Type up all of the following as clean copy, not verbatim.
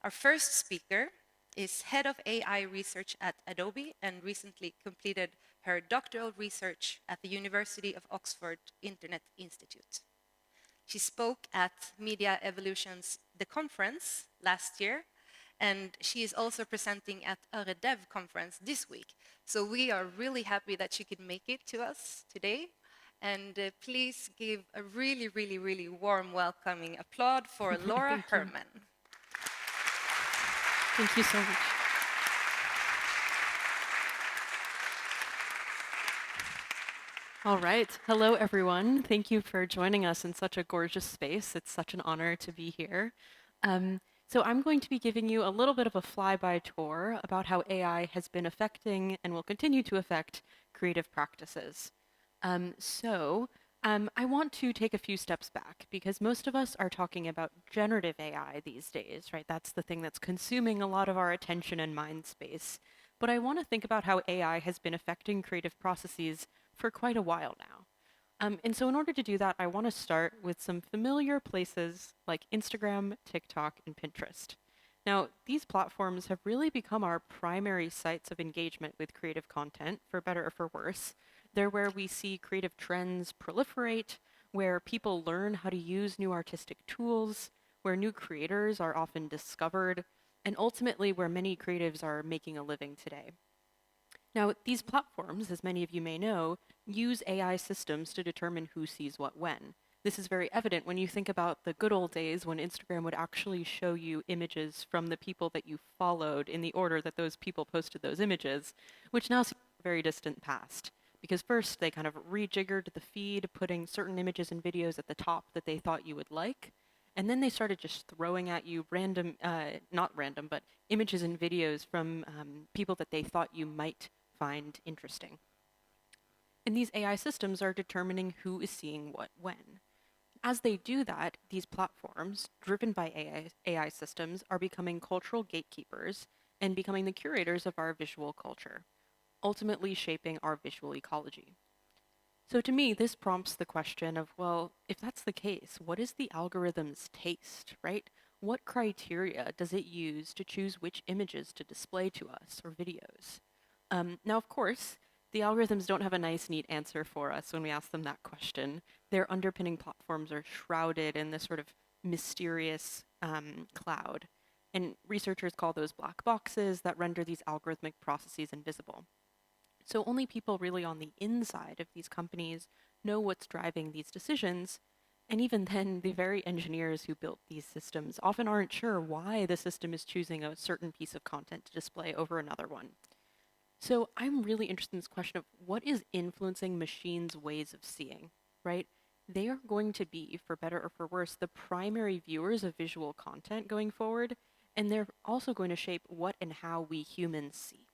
Our first speaker is head of AI research at Adobe and recently completed her doctoral research at the University of Oxford Internet Institute. She spoke at Media Evolution's The Conference last year, and she is also presenting at Dev conference this week. So we are really happy that she could make it to us today. And please give a really, really, really warm welcoming applaud for Laura Herman. Thank you so much. All right. Hello, everyone. Thank you for joining us in such a gorgeous space. It's such an honor to be here. So I'm going to be giving you a little bit of a flyby tour about how AI has been affecting and will continue to affect creative practices. I want to take a few steps back because most of us are talking about generative AI these days, right? That's the thing that's consuming a lot of our attention and mind space. But I want to think about how AI has been affecting creative processes for quite a while now. And so in order to do that, I want to start with some familiar places like Instagram, TikTok, and Pinterest. Now, these platforms have really become our primary sites of engagement with creative content, for better or for worse. They're where we see creative trends proliferate, where people learn how to use new artistic tools, where new creators are often discovered, and ultimately where many creatives are making a living today. Now, these platforms, as many of you may know, use AI systems to determine who sees what when. This is very evident when you think about the good old days when Instagram would actually show you images from the people that you followed in the order that those people posted those images, which now seems a very distant past. Because first, they kind of rejiggered the feed, putting certain images and videos at the top that they thought you would like. And then they started just throwing at you random, not random, but images and videos from people that they thought you might find interesting. And these AI systems are determining who is seeing what when. As they do that, these platforms, driven by AI systems, are becoming cultural gatekeepers and becoming the curators of our visual culture, ultimately shaping our visual ecology. So to me, this prompts the question of, well, if that's the case, what is the algorithm's taste, right? What criteria does it use to choose which images to display to us or videos? Now, of course, the algorithms don't have a nice, neat answer for us when we ask them that question. Their underpinning platforms are shrouded in this sort of mysterious cloud. And researchers call those black boxes that render these algorithmic processes invisible. So only people really on the inside of these companies know what's driving these decisions. And even then, the very engineers who built these systems often aren't sure why the system is choosing a certain piece of content to display over another one. So I'm really interested in this question of what is influencing machines' ways of seeing, right? They are going to be, for better or for worse, the primary viewers of visual content going forward, and they're also going to shape what and how we humans see.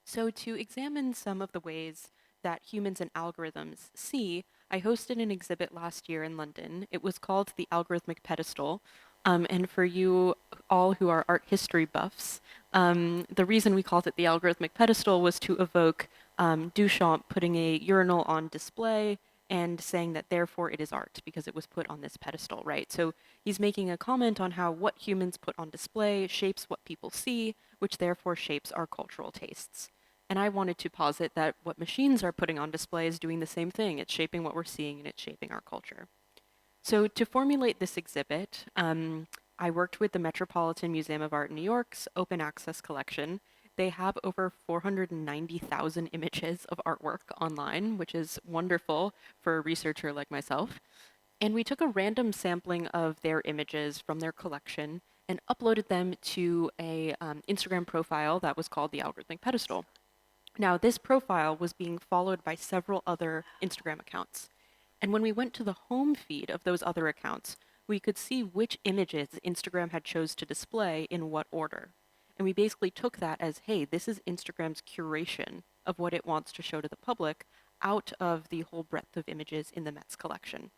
So to examine some of the ways that humans and algorithms see, I hosted an exhibit last year in London. It was called the Algorithmic Pedestal. And for you all who are art history buffs, the reason we called it the Algorithmic Pedestal was to evoke Duchamp putting a urinal on display and saying that therefore it is art because it was put on this pedestal, right? So he's making a comment on how what humans put on display shapes what people see, which therefore shapes our cultural tastes. And I wanted to posit that what machines are putting on display is doing the same thing. It's shaping what we're seeing and it's shaping our culture. So to formulate this exhibit, I worked with the Metropolitan Museum of Art in New York's open access collection. They have over 490,000 images of artwork online, which is wonderful for a researcher like myself. And we took a random sampling of their images from their collection and uploaded them to a Instagram profile that was called the Algorithmic Pedestal. Now, this profile was being followed by several other Instagram accounts. And when we went to the home feed of those other accounts, we could see which images Instagram had chose to display in what order. And we basically took that as, hey, this is Instagram's curation of what it wants to show to the public out of the whole breadth of images in the Met's collection.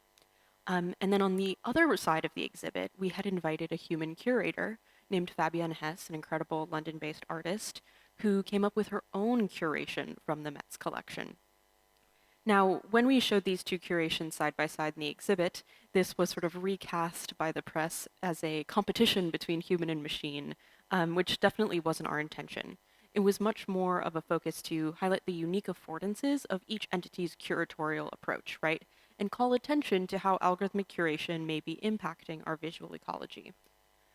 And then on the other side of the exhibit, we had invited a human curator named Fabienne Hess, an incredible London-based artist, who came up with her own curation from the Met's collection. Now, when we showed these two curations side by side in the exhibit, this was sort of recast by the press as a competition between human and machine, which definitely wasn't our intention. It was much more of a focus to highlight the unique affordances of each entity's curatorial approach, right? And call attention to how algorithmic curation may be impacting our visual ecology.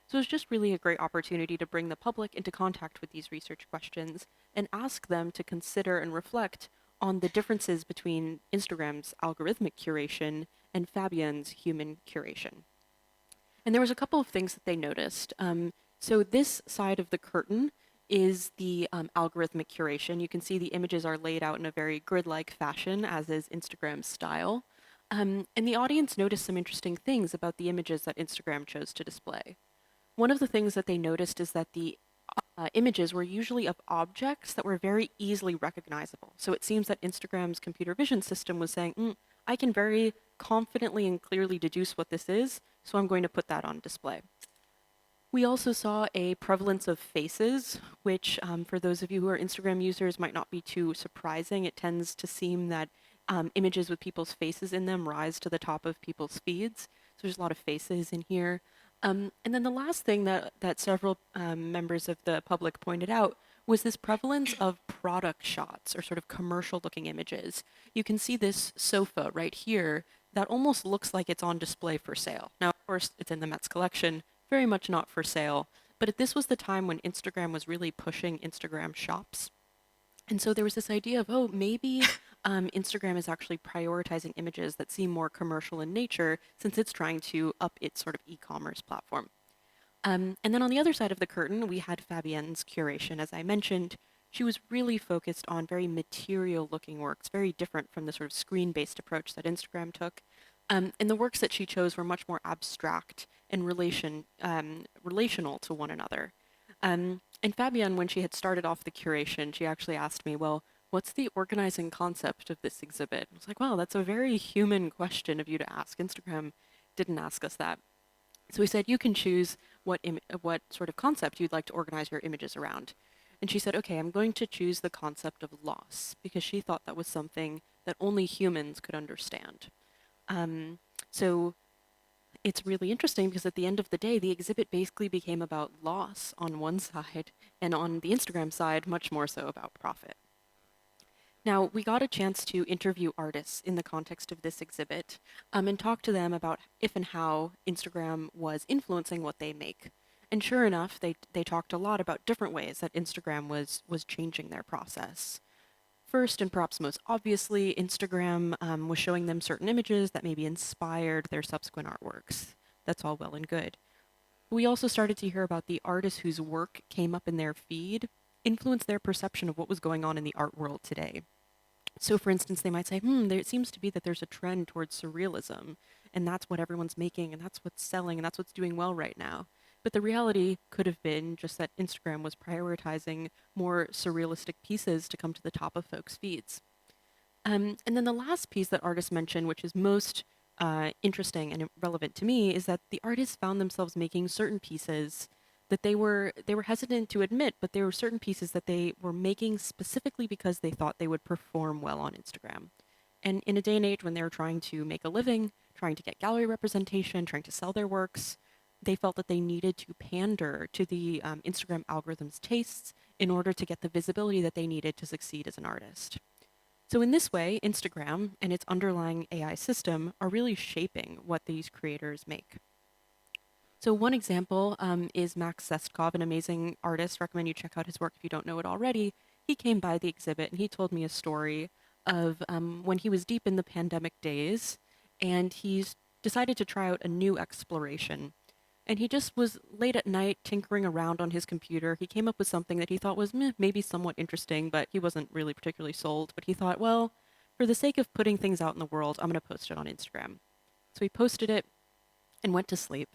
So it's just really a great opportunity to bring the public into contact with these research questions and ask them to consider and reflect on the differences between Instagram's algorithmic curation and Fabien's human curation. And there was a couple of things that they noticed. So this side of the curtain is the algorithmic curation. You can see the images are laid out in a very grid-like fashion, as is Instagram's style. And the audience noticed some interesting things about the images that Instagram chose to display. One of the things that they noticed is that the images were usually of objects that were very easily recognizable. So it seems that Instagram's computer vision system was saying, I can very confidently and clearly deduce what this is, so I'm going to put that on display. We also saw a prevalence of faces, which for those of you who are Instagram users might not be too surprising. It tends to seem that images with people's faces in them rise to the top of people's feeds. So there's a lot of faces in here. And then the last thing that several members of the public pointed out was this prevalence of product shots or sort of commercial looking images. You can see this sofa right here that almost looks like it's on display for sale. Now, of course, it's in the Met's collection, very much not for sale, but this was the time when Instagram was really pushing Instagram shops. And so there was this idea of, oh, maybe Instagram is actually prioritizing images that seem more commercial in nature since it's trying to up its sort of e-commerce platform. And then on the other side of the curtain, we had Fabienne's curation, as I mentioned. She was really focused on very material-looking works, very different from the sort of screen-based approach that Instagram took. And the works that she chose were much more abstract and relational to one another. And Fabienne, when she had started off the curation, she actually asked me, well, what's the organizing concept of this exhibit? I was like, wow, that's a very human question of you to ask. Instagram didn't ask us that. So we said, you can choose what sort of concept you'd like to organize your images around. And she said, okay, I'm going to choose the concept of loss, because she thought that was something that only humans could understand. So it's really interesting because at the end of the day, the exhibit basically became about loss on one side, and on the Instagram side, much more so about profit. Now, we got a chance to interview artists in the context of this exhibit and talk to them about if and how Instagram was influencing what they make. And sure enough, they talked a lot about different ways that Instagram was changing their process. First, and perhaps most obviously, Instagram was showing them certain images that maybe inspired their subsequent artworks. That's all well and good. We also started to hear about the artists whose work came up in their feed, influenced their perception of what was going on in the art world today. So for instance, they might say, it seems to be that there's a trend towards surrealism, and that's what everyone's making, and that's what's selling, and that's what's doing well right now. But the reality could have been just that Instagram was prioritizing more surrealistic pieces to come to the top of folks' feeds. And then the last piece that artists mentioned, which is most interesting and relevant to me, is that the artists found themselves making certain pieces that they were hesitant to admit, but there were certain pieces that they were making specifically because they thought they would perform well on Instagram. And in a day and age when they were trying to make a living, trying to get gallery representation, trying to sell their works, they felt that they needed to pander to the Instagram algorithm's tastes in order to get the visibility that they needed to succeed as an artist. So in this way, Instagram and its underlying AI system are really shaping what these creators make. So one example is Max Sestkov, an amazing artist. Recommend you check out his work if you don't know it already. He came by the exhibit and he told me a story of when he was deep in the pandemic days, and he's decided to try out a new exploration. And he just was late at night tinkering around on his computer. He came up with something that he thought was maybe somewhat interesting, but he wasn't really particularly sold. But he thought, well, for the sake of putting things out in the world, I'm going to post it on Instagram. So he posted it and went to sleep.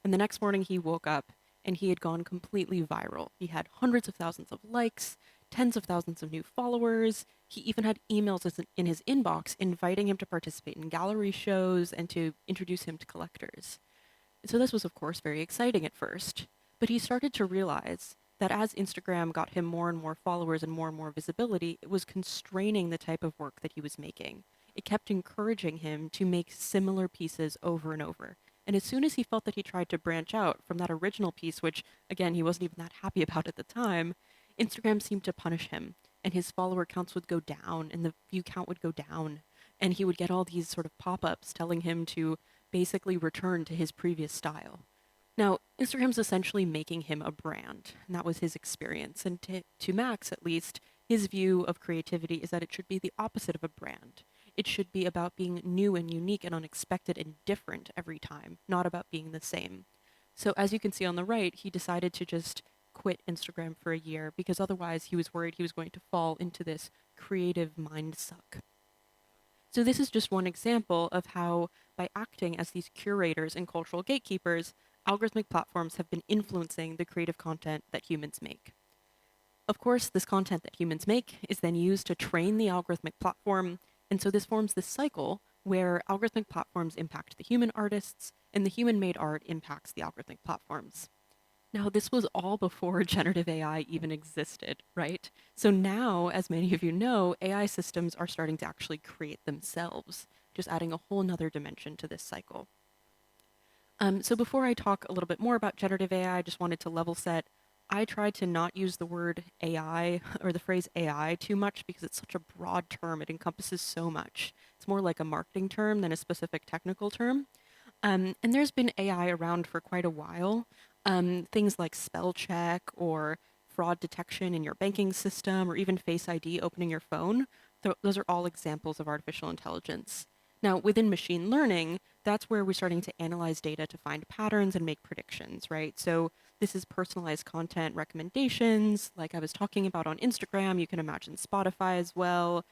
And the next morning he woke up and he had gone completely viral. He had hundreds of thousands of likes, tens of thousands of new followers. He even had emails in his inbox inviting him to participate in gallery shows and to introduce him to collectors. So this was, of course, very exciting at first. But he started to realize that as Instagram got him more and more followers and more visibility, it was constraining the type of work that he was making. it kept encouraging him to make similar pieces over and over. And as soon as he felt that he tried to branch out from that original piece, which again, he wasn't even that happy about at the time, Instagram seemed to punish him, and his follower counts would go down and the view count would go down. And he would get all these sort of pop ups telling him to basically return to his previous style. Now, Instagram's essentially making him a brand, and that was his experience. And to Max, at least, his view of creativity is that it should be the opposite of a brand. It should be about being new and unique and unexpected and different every time, not about being the same. So, as you can see on the right, he decided to just quit Instagram for a year because otherwise he was worried he was going to fall into this creative mind suck. So, this is just one example of how, by acting as these curators and cultural gatekeepers, algorithmic platforms have been influencing the creative content that humans make. Of course, this content that humans make is then used to train the algorithmic platform, and so this forms this cycle where algorithmic platforms impact the human artists, and the human-made art impacts the algorithmic platforms. Now, this was all before generative AI even existed, right? So now, as many of you know, AI systems are starting to actually create themselves, just adding a whole nother dimension to this cycle. So before I talk a little bit more about generative AI, I just wanted to level set. I try to not use the word AI or the phrase AI too much because it's such a broad term. It encompasses so much. It's more like a marketing term than a specific technical term. And there's been AI around for quite a while. Things like spell check or fraud detection in your banking system or even Face ID opening your phone. Those are all examples of artificial intelligence. Now, within machine learning, that's where we're starting to analyze data to find patterns and make predictions, right? So this is personalized content recommendations, like I was talking about on Instagram. You can imagine Spotify as well,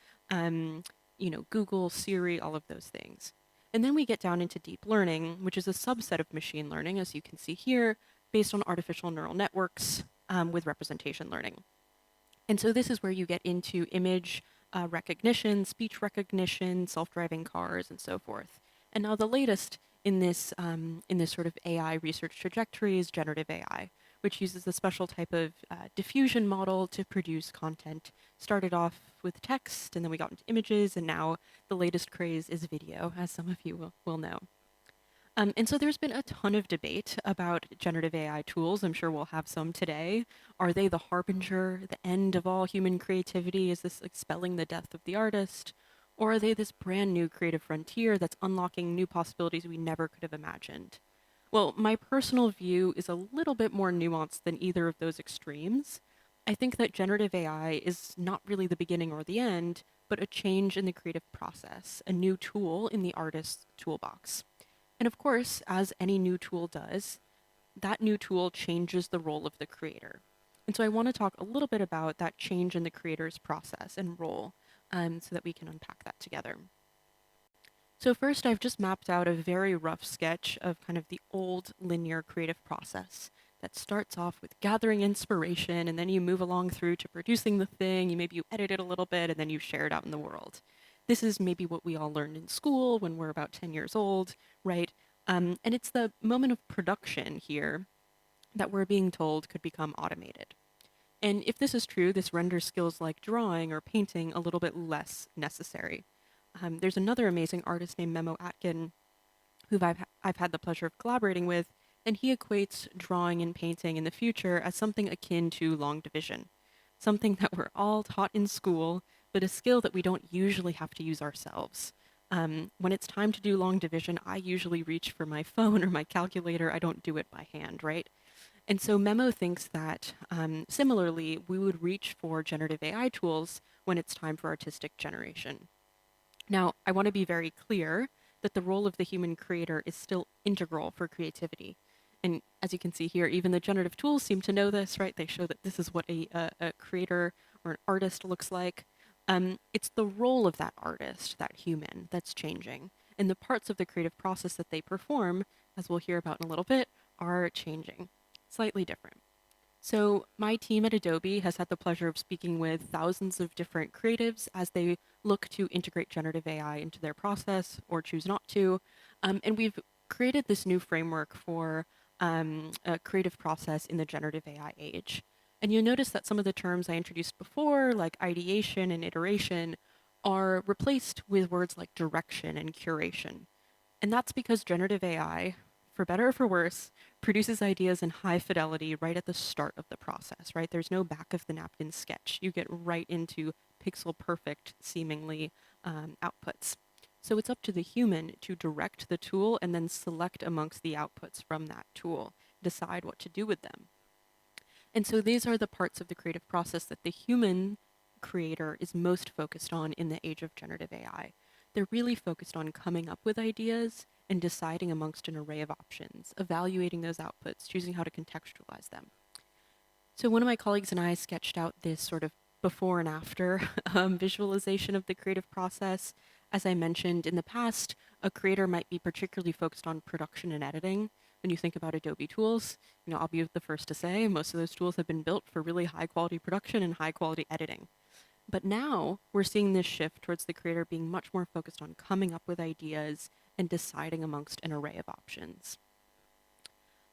Google, Siri, all of those things. And then we get down into deep learning, which is a subset of machine learning, as you can see here, based on artificial neural networks with representation learning. And so this is where you get into image recognition, speech recognition, self-driving cars, and so forth. And now the latest in this sort of AI research trajectory is generative AI, which uses a special type of diffusion model to produce content. Started off with text, and then we got into images, and now the latest craze is video, as some of you will know. And so there's been a ton of debate about generative AI tools. I'm sure we'll have some today. Are they the harbinger, the end of all human creativity? Is this like spelling the death of the artist? Or are they this brand new creative frontier that's unlocking new possibilities we never could have imagined? Well, my personal view is a little bit more nuanced than either of those extremes. I think that generative AI is not really the beginning or the end, but a change in the creative process, a new tool in the artist's toolbox. And of course, as any new tool does, that new tool changes the role of the creator. And so I want to talk a little bit about that change in the creator's process and role so that we can unpack that together. So first, I've just mapped out a very rough sketch of kind of the old linear creative process that starts off with gathering inspiration, and then you move along through to producing the thing. You edit it a little bit, and then you share it out in the world. This is maybe what we all learned in school when we're about 10 years old, right? And it's the moment of production here that we're being told could become automated. And if this is true, this renders skills like drawing or painting a little bit less necessary. There's another amazing artist named Memo Atkin, who I've had the pleasure of collaborating with, and he equates drawing and painting in the future as something akin to long division, something that we're all taught in school, but a skill that we don't usually have to use ourselves. When it's time to do long division, I usually reach for my phone or my calculator. I don't do it by hand, right? And so Memo thinks that similarly, we would reach for generative AI tools when it's time for artistic generation. Now, I want to be very clear that the role of the human creator is still integral for creativity. And as you can see here, even the generative tools seem to know this, right? They show that this is what a creator or an artist looks like. It's the role of that artist, that human, that's changing. And the parts of the creative process that they perform, as we'll hear about in a little bit, are changing, slightly different. So my team at Adobe has had the pleasure of speaking with thousands of different creatives as they look to integrate generative AI into their process or choose not to. And we've created this new framework for a creative process in the generative AI age. And you'll notice that some of the terms I introduced before, like ideation and iteration, are replaced with words like direction and curation. And that's because generative AI, for better or for worse, produces ideas in high fidelity right at the start of the process, right? There's no back of the napkin sketch. You get right into pixel perfect, seemingly, outputs. So it's up to the human to direct the tool and then select amongst the outputs from that tool, decide what to do with them. And so these are the parts of the creative process that the human creator is most focused on in the age of generative AI. They're really focused on coming up with ideas and deciding amongst an array of options, evaluating those outputs, choosing how to contextualize them. So one of my colleagues and I sketched out this sort of before and after visualization of the creative process. As I mentioned in the past, a creator might be particularly focused on production and editing. When you think about Adobe tools, I'll be the first to say most of those tools have been built for really high quality production and high quality editing. But now we're seeing this shift towards the creator being much more focused on coming up with ideas and deciding amongst an array of options.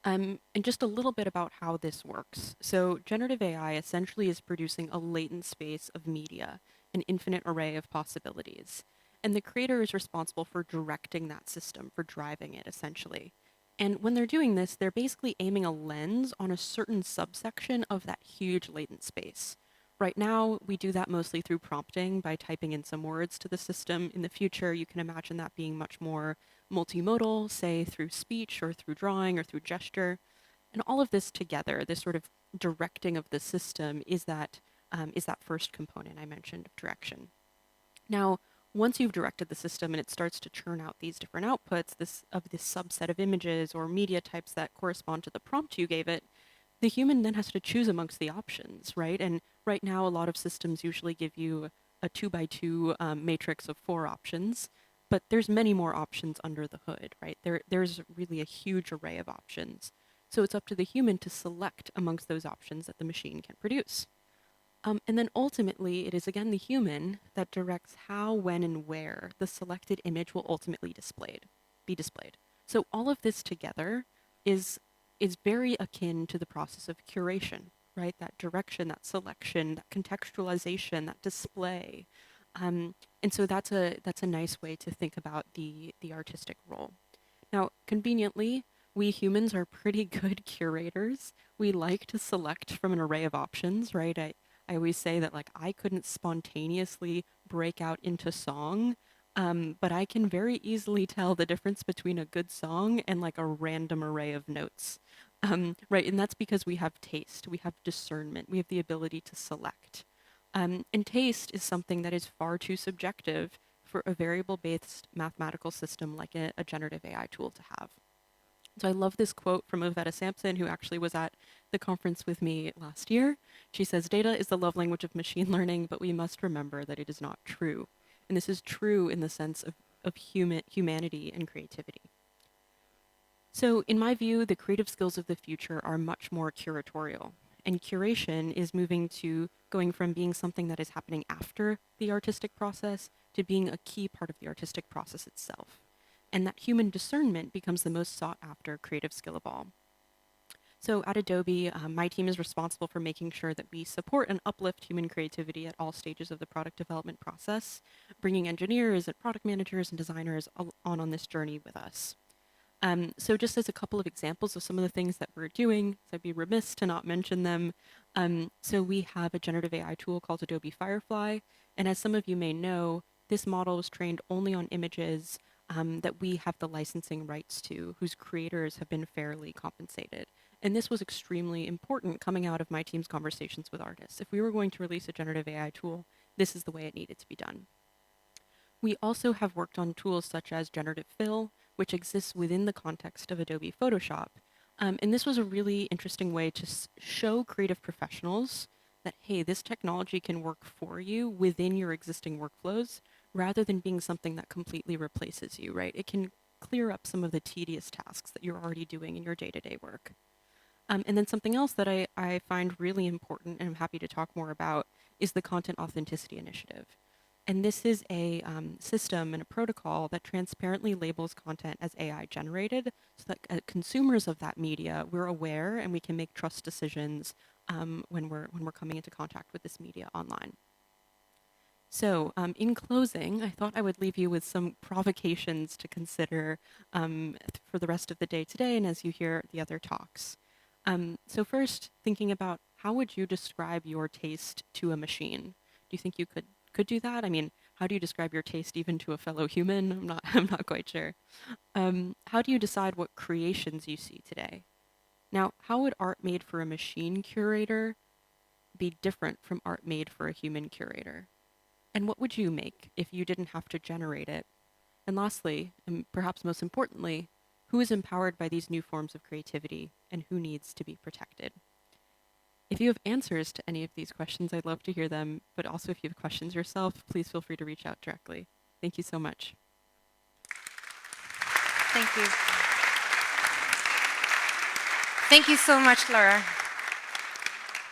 And just a little bit about how this works. So generative AI essentially is producing a latent space of media, an infinite array of possibilities. And the creator is responsible for directing that system, for driving it, essentially. And when they're doing this, they're basically aiming a lens on a certain subsection of that huge latent space. Right now, we do that mostly through prompting by typing in some words to the system. In the future, you can imagine that being much more multimodal, say through speech or through drawing or through gesture. And all of this together, this sort of directing of the system, is that first component I mentioned of direction. Now, once you've directed the system and it starts to churn out these different outputs, this subset of images or media types that correspond to the prompt you gave it, the human then has to choose amongst the options, right? And right now, a lot of systems usually give you a 2x2 matrix of 4 options, but there's many more options under the hood, right? There's really a huge array of options. So it's up to the human to select amongst those options that the machine can produce. And then ultimately, it is again the human that directs how, when, and where the selected image will ultimately be displayed. So all of this together is very akin to the process of curation, right? That direction, that selection, that contextualization, that display. And so that's a nice way to think about the artistic role. Now, conveniently, we humans are pretty good curators. We like to select from an array of options, right? I always say that like I couldn't spontaneously break out into song, but I can very easily tell the difference between a good song and like a random array of notes. Right, and that's because we have taste, we have discernment, we have the ability to select. And taste is something that is far too subjective for a variable-based mathematical system like a generative AI tool to have. So I love this quote from Iveta Sampson, who actually was at the conference with me last year. She says, "Data is the love language of machine learning, but we must remember that it is not true." And this is true in the sense of humanity and creativity. So in my view, the creative skills of the future are much more curatorial. And curation is moving to going from being something that is happening after the artistic process to being a key part of the artistic process itself. And that human discernment becomes the most sought after creative skill of all. So at Adobe, my team is responsible for making sure that we support and uplift human creativity at all stages of the product development process, bringing engineers and product managers and designers on this journey with us. So just as a couple of examples of some of the things that we're doing, so I'd be remiss to not mention them. So we have a generative AI tool called Adobe Firefly. And as some of you may know, this model was trained only on images that we have the licensing rights to, whose creators have been fairly compensated. And this was extremely important coming out of my team's conversations with artists. If we were going to release a generative AI tool, this is the way it needed to be done. We also have worked on tools such as Generative Fill, which exists within the context of Adobe Photoshop. And this was a really interesting way to show creative professionals that, hey, this technology can work for you within your existing workflows rather than being something that completely replaces you, right? It can clear up some of the tedious tasks that you're already doing in your day-to-day work. And then something else that I find really important and I'm happy to talk more about is the Content Authenticity Initiative. And this is a system and a protocol that transparently labels content as AI generated so that consumers of that media, we're aware and we can make trust decisions when we're coming into contact with this media online. So, in closing, I thought I would leave you with some provocations to consider for the rest of the day today and as you hear the other talks. So first, thinking about how would you describe your taste to a machine? Do you think you could do that? I mean, how do you describe your taste even to a fellow human? I'm not quite sure. How do you decide what creations you see today? Now, how would art made for a machine curator be different from art made for a human curator? And what would you make if you didn't have to generate it? And lastly, and perhaps most importantly, who is empowered by these new forms of creativity and who needs to be protected? If you have answers to any of these questions, I'd love to hear them, but also if you have questions yourself, please feel free to reach out directly. Thank you so much. Thank you. Thank you so much, Laura.